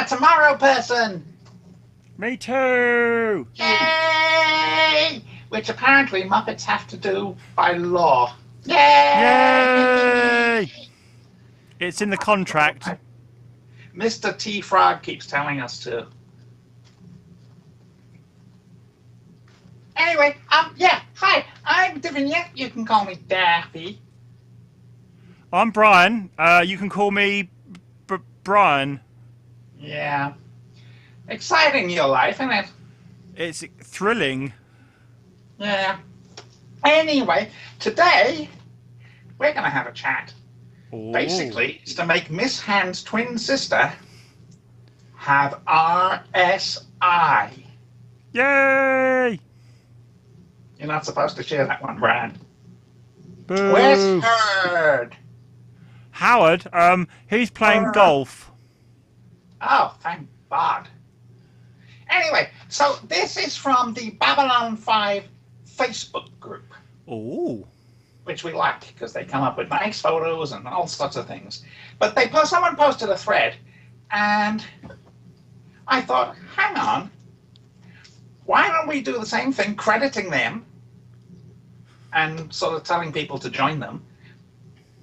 tomorrow person. Me too. Yay! Which apparently Muppets have to do by law. Yay! Yay! It's in the contract. Mr. T Frog keeps telling us to. Anyway, yeah, hi, I'm Divinia. You can call me Daffy. I'm Brian. You can call me Brian. Yeah. Exciting your life, isn't it? It's thrilling. Yeah. Anyway, today we're going to have a chat. Ooh. Basically, it's to make Miss Hand's twin sister have RSI. Yay! You're not supposed to share that one, Brian. Boo. Where's Herd? Howard, he's playing golf. Oh, thank God. Anyway, so this is from the Babylon 5 Facebook group. Ooh. Which we like, because they come up with nice photos and all sorts of things. But someone posted a thread, and I thought, hang on, why don't we do the same thing, crediting them, and sort of telling people to join them,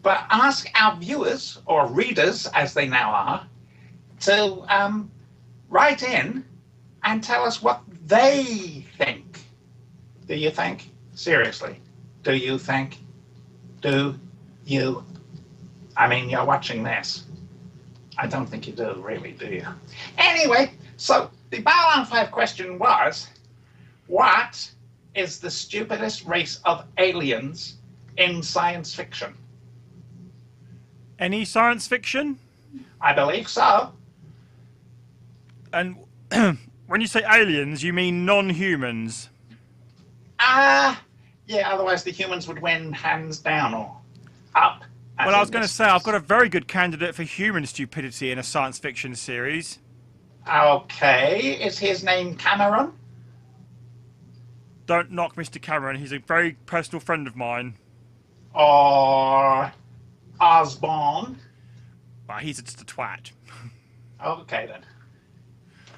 but ask our viewers, or readers, as they now are, to write in and tell us what they think. Do you think? Seriously. Do you think? Do you? I mean, you're watching this. I don't think you do, really, do you? Anyway, so the Babylon 5 question was, what is the stupidest race of aliens in science fiction? Any science fiction? I believe so. And when you say aliens, you mean non-humans? Yeah, otherwise the humans would win hands down or up. Well, I was going to say, I've got a very good candidate for human stupidity in a science fiction series. Okay, is his name Cameron? Don't knock Mr. Cameron, he's a very personal friend of mine. Or Osborne? But he's just a twat. Okay then.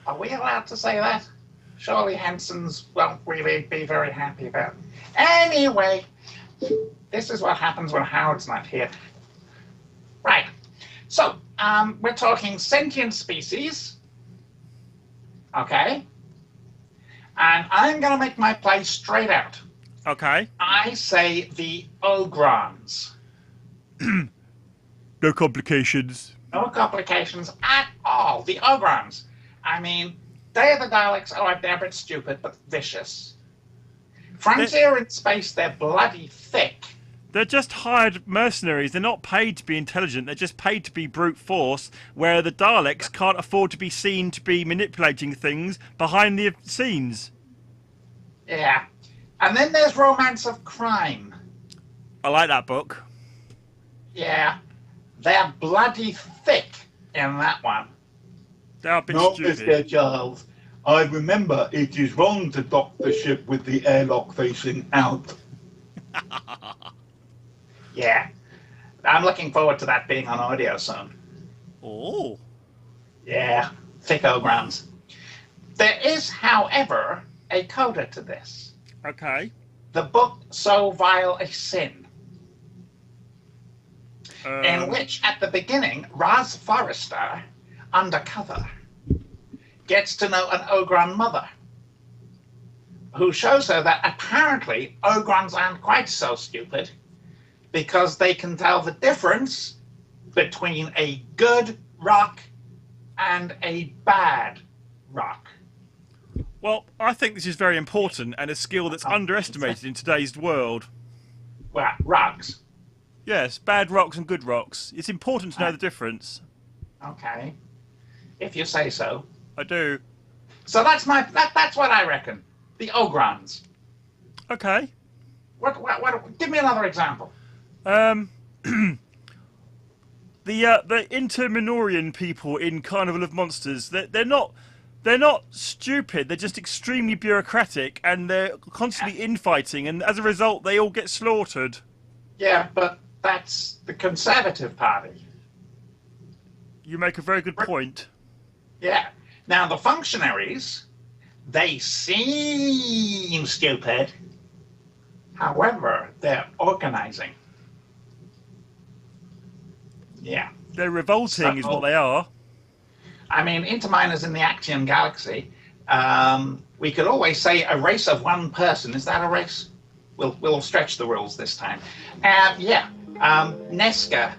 Are we allowed to say that? Surely Hansons won't really be very happy about it. Anyway, this is what happens when Howard's not here. Right. So, we're talking sentient species. Okay? And I'm going to make my play straight out. Okay. I say the Ogrons. No complications. No complications at all. The Ogrons. I mean, they are the Daleks. Oh, they're a bit stupid, but vicious. Frontier in space, they're bloody thick. They're just hired mercenaries. They're not paid to be intelligent. They're just paid to be brute force, where the Daleks can't afford to be seen to be manipulating things behind the scenes. Yeah. And then there's Romance of Crime. I like that book. Yeah. They're bloody thick in that one. They're a bit Not stupid. Mr. Charles. I remember it is wrong to dock the ship with the airlock facing out. Yeah. I'm looking forward to that being on audio soon. Oh. Yeah. Thick Ogrons. There is, however, a coda to this. Okay. The book So Vile a Sin, in which, at the beginning, Raz Forrester, undercover, gets to know an Ogron mother, who shows her that apparently Ogrons aren't quite so stupid because they can tell the difference between a good rock and a bad rock. Well, I think this is very important and a skill that's underestimated in today's world. Well, rocks. Yes, bad rocks and good rocks. It's important to know the difference. Okay. If you say so. I do. So that's what I reckon. The Ogrons. Okay. What? Give me another example. The Interminorian people in Carnival of Monsters, they're not stupid. They're just extremely bureaucratic, and they're constantly infighting, and as a result, they all get slaughtered. Yeah, but that's the Conservative Party. You make a very good point. Yeah. Now, the functionaries, they seem stupid. However, they're organizing. Yeah. They're revolting, is what So, they are. I mean, Interminers in the Axiom Galaxy, we could always say a race of one person. Is that a race? We'll stretch the rules this time. Yeah. Nesca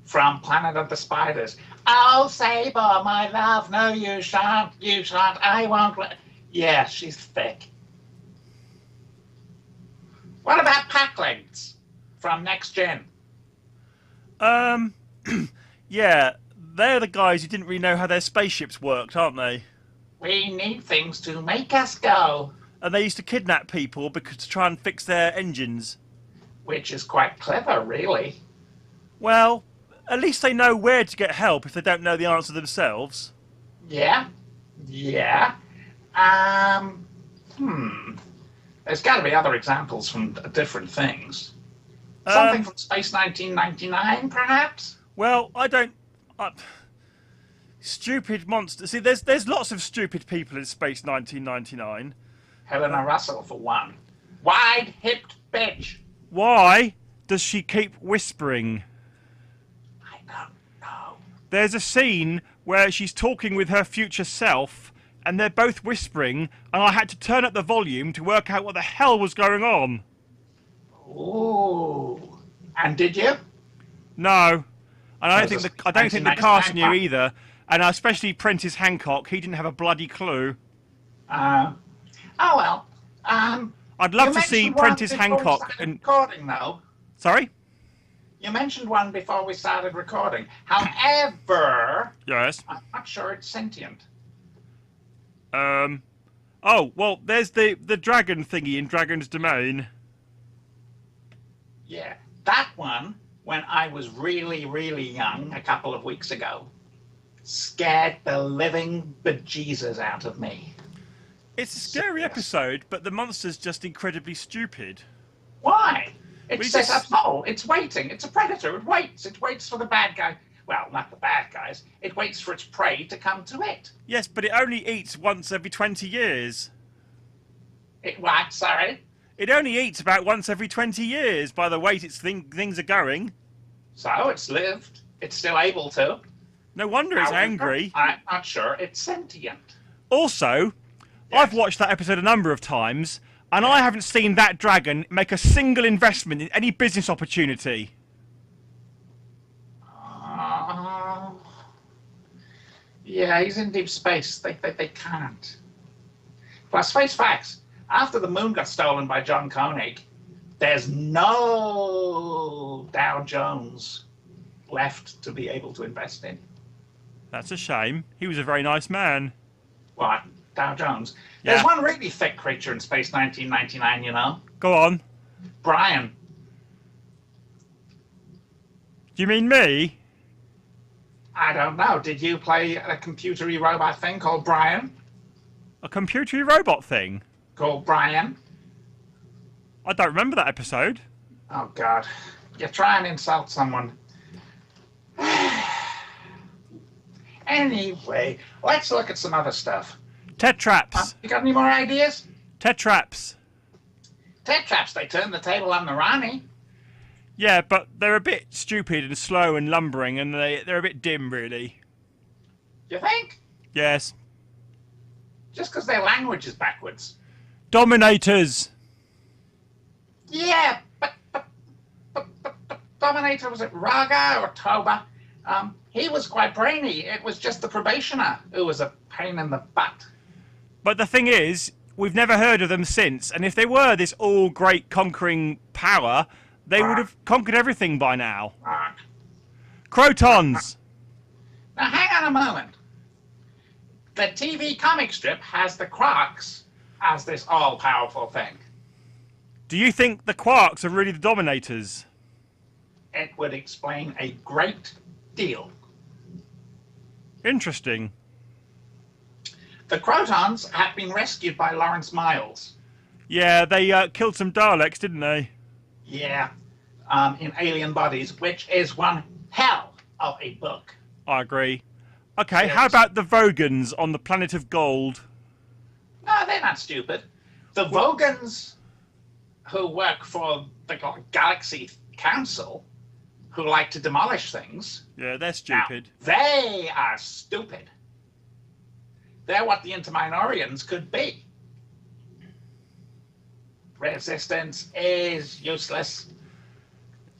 from Planet of the Spiders. Oh, Saber, my love. No, you shan't. You shan't. I won't. Yeah, she's thick. What about Packlegs from Next Gen? Yeah, they're the guys who didn't really know how their spaceships worked, aren't they? We need things to make us go. And they used to kidnap people because to try and fix their engines. Which is quite clever, really. Well, at least they know where to get help if they don't know the answer themselves. Yeah. Yeah. There's got to be other examples from different things. Something from Space 1999, perhaps? Well, I don't... stupid monsters. See, there's lots of stupid people in Space 1999. Helena Russell, for one. Wide-hipped bitch. Why does she keep whispering? I don't know. There's a scene where she's talking with her future self, and they're both whispering, and I had to turn up the volume to work out what the hell was going on. Ooh. And did you? No. And I don't think the cast knew 1999. either, and especially Prentice Hancock, he didn't have a bloody clue. Oh, well. I'd love You to see mentioned one Prentice before we Hancock started and... recording, though. Sorry? You mentioned one before we started recording. However, Yes. I'm not sure it's sentient. Oh, well, there's the dragon thingy in Dragon's Domain. Yeah, that one, when I was really, really young a couple of weeks ago, scared the living bejesus out of me. It's a scary episode, but the monster's just incredibly stupid. Why? It's We set just- up small. It's waiting. It's a predator. It waits. It waits for the bad guy. Well, not the bad guys. It waits for its prey to come to it. Yes, but it only eats once every 20 years. It what? Sorry? It only eats about once every 20 years by the rate things are going. So it's lived. It's still able to. No wonder it's However, angry. I'm not sure it's sentient. Also, Yes. I've watched that episode a number of times, and I haven't seen that dragon make a single investment in any business opportunity. Yeah, he's in deep space. They can't. Plus, face facts. After the moon got stolen by John Koenig, there's no Dow Jones left to be able to invest in. That's a shame. He was a very nice man. What? Dow Jones? Yeah. There's one really thick creature in Space 1999, you know? Go on. Brian. Do you mean me? I don't know. Did you play a computery robot thing called Brian? A computery robot thing? Called Brian? I don't remember that episode. Oh, God. You try and insult someone. Anyway, let's look at some other stuff. Tetraps. You got any more ideas? Tetraps. Tetraps, they turn the table on the Rani. Yeah, but they're a bit stupid and slow and lumbering, and they're a bit dim, really. You think? Yes. Just because their language is backwards. Dominators. Yeah, but Dominator, was it Raga or Toba? He was quite brainy. It was just the probationer who was a pain in the butt. But the thing is, we've never heard of them since, and if they were this all-great conquering power, they would have conquered everything by now. Crotons. Now, hang on a moment. The TV comic strip has the Quarks as this all-powerful thing. Do you think the Quarks are really the Dominators? It would explain a great deal. Interesting. The Crotons have been rescued by Lawrence Miles. Yeah, they killed some Daleks, didn't they? Yeah, in Alien Bodies, which is one hell of a book. I agree. Okay, how Yes. about the Vogons on the planet of gold? No, they're not stupid. The Vogons who work for the Galaxy Council, who like to demolish things, Yeah, they're now, stupid. they are stupid. They're what the Interminorians could be. Resistance is useless.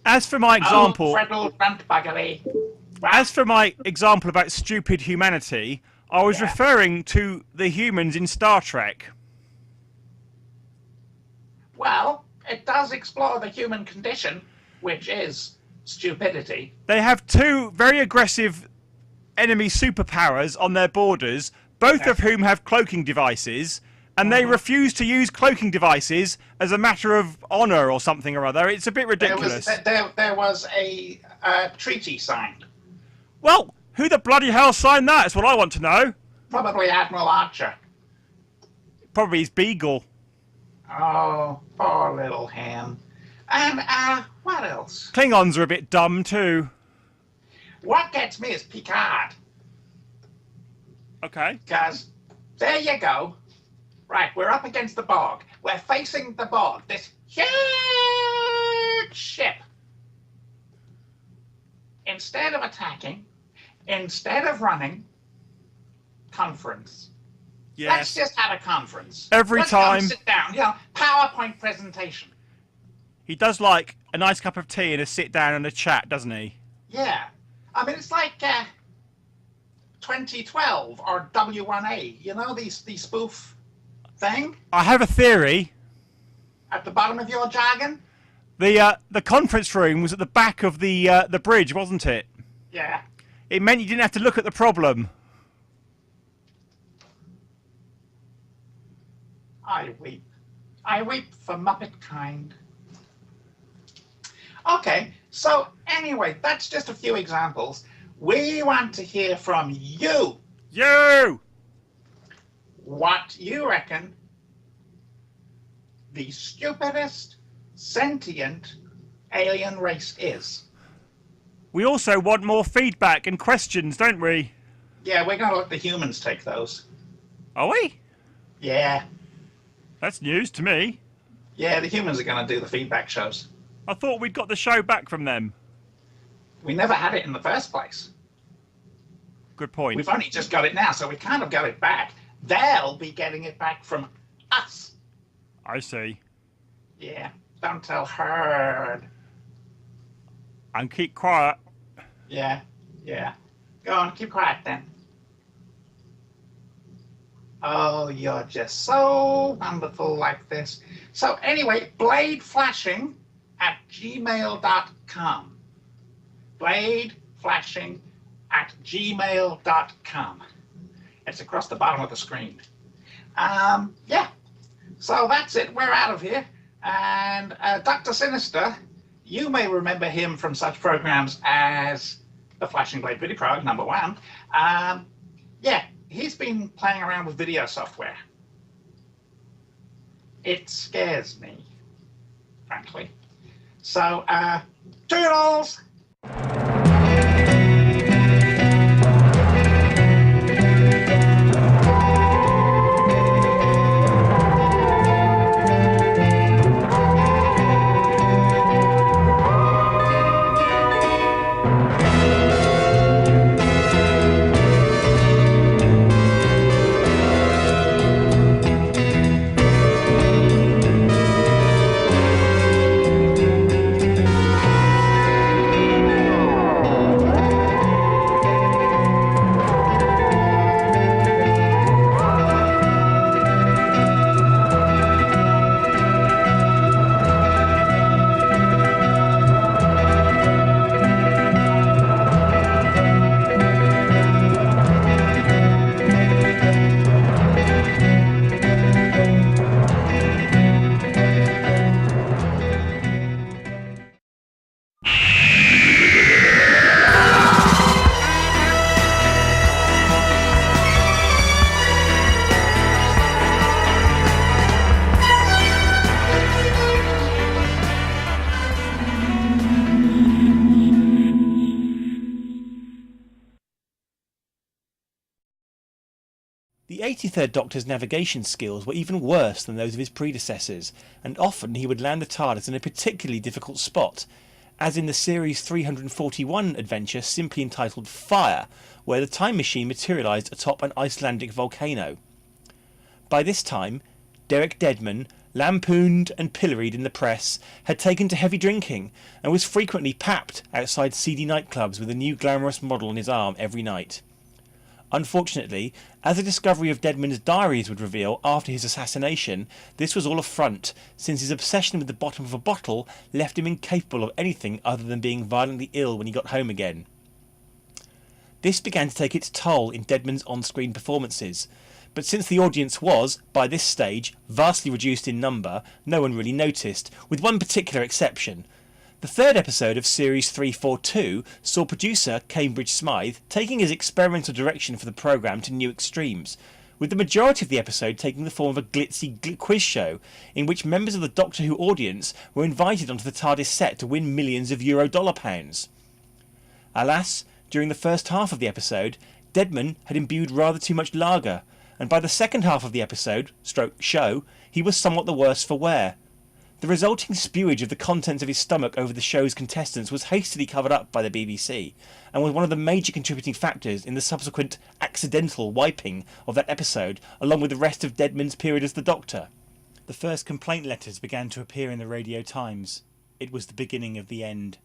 As for my example, Freddle grunt buggery. as for my example about stupid humanity, I was Yeah. referring to the humans in Star Trek. Well, it does explore the human condition, which is stupidity. They have two very aggressive enemy superpowers on their borders, both of whom have cloaking devices, and they refuse to use cloaking devices as a matter of honour or something or other. It's a bit ridiculous. There was a treaty signed. Well, who the bloody hell signed that? That's what I want to know. Probably Admiral Archer. Probably his beagle. Oh, poor little him. And what else? Klingons are a bit dumb too. What gets me is Picard. Okay. Because there you go. Right, we're up against the Borg. We're facing the Borg. This huge ship. Instead of attacking, instead of running, conference. Let's Yes. just have a conference. Every Let's time. Come sit down. You know, PowerPoint presentation. He does like a nice cup of tea and a sit down and a chat, doesn't he? Yeah. I mean, it's like 2012 or W1A. You know, these spoof thing I have a theory. at the bottom of your jargon? The conference room was at the back of the bridge, wasn't it? Yeah. It meant you didn't have to look at the problem. I weep. I weep for Muppet kind. Okay, so anyway, that's just a few examples. We want to hear from you You! what you reckon the stupidest sentient alien race is. We also want more feedback and questions, don't we? Yeah, we're going to let the humans take those. Are we? Yeah. That's news to me. Yeah, the humans are going to do the feedback shows. I thought we'd got the show back from them. We never had it in the first place. Good point. We've only just got it now, so we kind of got it back. They'll be getting it back from us. I see. Yeah, don't tell her. And keep quiet. Yeah. Go on, keep quiet then. Oh, you're just so wonderful like this. So anyway, bladeflashing@gmail.com. Bladeflashing@gmail.com. It's across the bottom of the screen. Yeah. So that's it. We're out of here. And Dr. Sinister, you may remember him from such programs as the Flashing Blade VidiProg, #1. Yeah, he's been playing around with video software. It scares me, frankly. So, toodles! The 83rd Doctor's navigation skills were even worse than those of his predecessors, and often he would land the TARDIS in a particularly difficult spot, as in the series 341 adventure simply entitled Fire, where the time machine materialised atop an Icelandic volcano. By this time, Derek Deadman, lampooned and pilloried in the press, had taken to heavy drinking and was frequently papped outside seedy nightclubs with a new glamorous model on his arm every night. Unfortunately, as the discovery of Deadman's diaries would reveal after his assassination, this was all a front, since his obsession with the bottom of a bottle left him incapable of anything other than being violently ill when he got home again. This began to take its toll in Deadman's on-screen performances, but since the audience was, by this stage, vastly reduced in number, no one really noticed, with one particular exception. The third episode of Series 342 saw producer Cambridge Smythe taking his experimental direction for the programme to new extremes, with the majority of the episode taking the form of a glitzy quiz show, in which members of the Doctor Who audience were invited onto the TARDIS set to win millions of Euro-dollar pounds. Alas, during the first half of the episode, Deadman had imbued rather too much lager, and by the second half of the episode, show, he was somewhat the worse for wear. The resulting spewage of the contents of his stomach over the show's contestants was hastily covered up by the BBC, and was one of the major contributing factors in the subsequent accidental wiping of that episode, along with the rest of Deadman's period as the Doctor. The first complaint letters began to appear in the Radio Times. It was the beginning of the end.